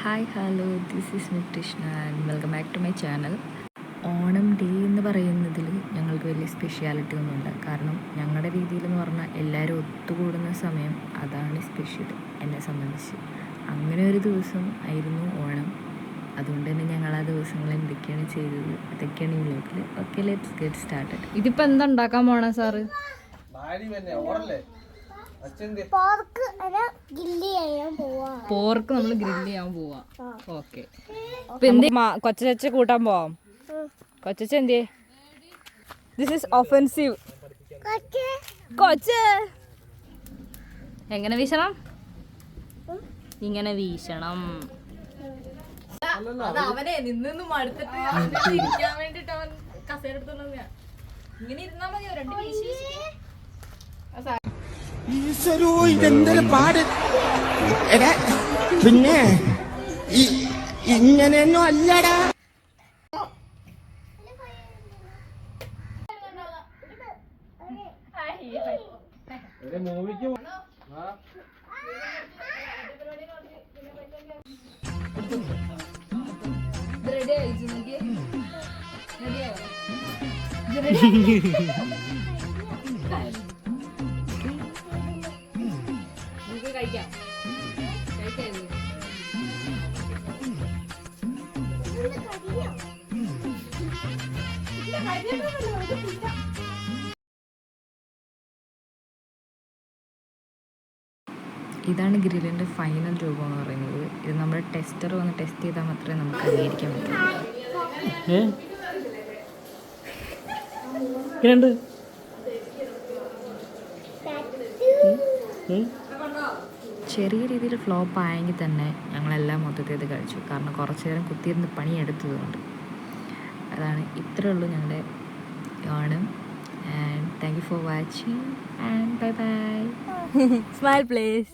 Hi hello this is me Krishna and welcome back to my channel. Onam day എന്ന് പറയുന്നതിൽ ഞങ്ങൾക്ക് വലിയ സ്പെഷ്യാലിറ്റി ഒന്നുമില്ല. കാരണം ഞങ്ങളുടെ രീതിയിൽ എന്ന് പറഞ്ഞാൽ എല്ലാവരും ഒത്തുകൂടുന്ന സമയം അതാണ് സ്പെഷ്യൽ എന്നെ സംബന്ധിച്ച്. അങ്ങനെ ഒരു ദിവസം ആയിരുന്നു ഓണം. അതുകൊണ്ട് തന്നെ ഞങ്ങൾ ആ ദിവസങ്ങൾ എന്തൊക്കെയാണ് ചെയ്തത് അതൊക്കെയാണ് ഈ വ്ലോഗിൽ. Okay, let's get started. ഇതിപ്പോൾ എന്താ ഉണ്ടാക്കാൻ പോണേ സാറ്? പോർക്ക് നമ്മൾ ഗ്രില്ല് ചെയ്യാൻ പോവാ. ഓക്കെ, കൊച്ചച്ച കൂട്ടാൻ പോവാം. കൊച്ചച്ച എന്തിയെ? This is offensive. കൊച്ച് എങ്ങനെ വീശണം? ഇങ്ങനെ വീശണം. അവനെ നിന്ന് മടുത്തിട്ട് ഇരിക്കാൻ വേണ്ടിട്ട് അവൻ കസേര എടുത്തോണ്ട് ഇങ്ങനെ ഇരുന്നാ മതിയോ? രണ്ട് വീശി ഈശ്വരോ, ഇതെന്തൊരു പാട്. പിന്നെ ഇങ്ങനെയൊന്നും അല്ലടാ. ഇതാണ് ഗ്രില്ലിൻ്റെ ഫൈനൽ രൂപം എന്ന് പറയുന്നത്. ഇത് നമ്മുടെ ടെസ്റ്റർ വന്ന് ടെസ്റ്റ് ചെയ്താൽ മാത്രമേ നമുക്ക് അംഗീകരിക്കാൻ പറ്റുള്ളൂ. ചെറിയ രീതിയിൽ ഫ്ലോപ്പ് ആയെങ്കിൽ തന്നെ ഞങ്ങളെല്ലാം മൊത്തത്തിൽ ഇത് കഴിച്ചു. കാരണം കുറച്ച് നേരം കുത്തിയിരുന്ന് പണിയെടുത്തതുകൊണ്ട്. അതാണ് ഇത്രയേ ഉള്ളൂ ഞങ്ങളുടെ Onam. And thank you for watching and bye bye. Smile please.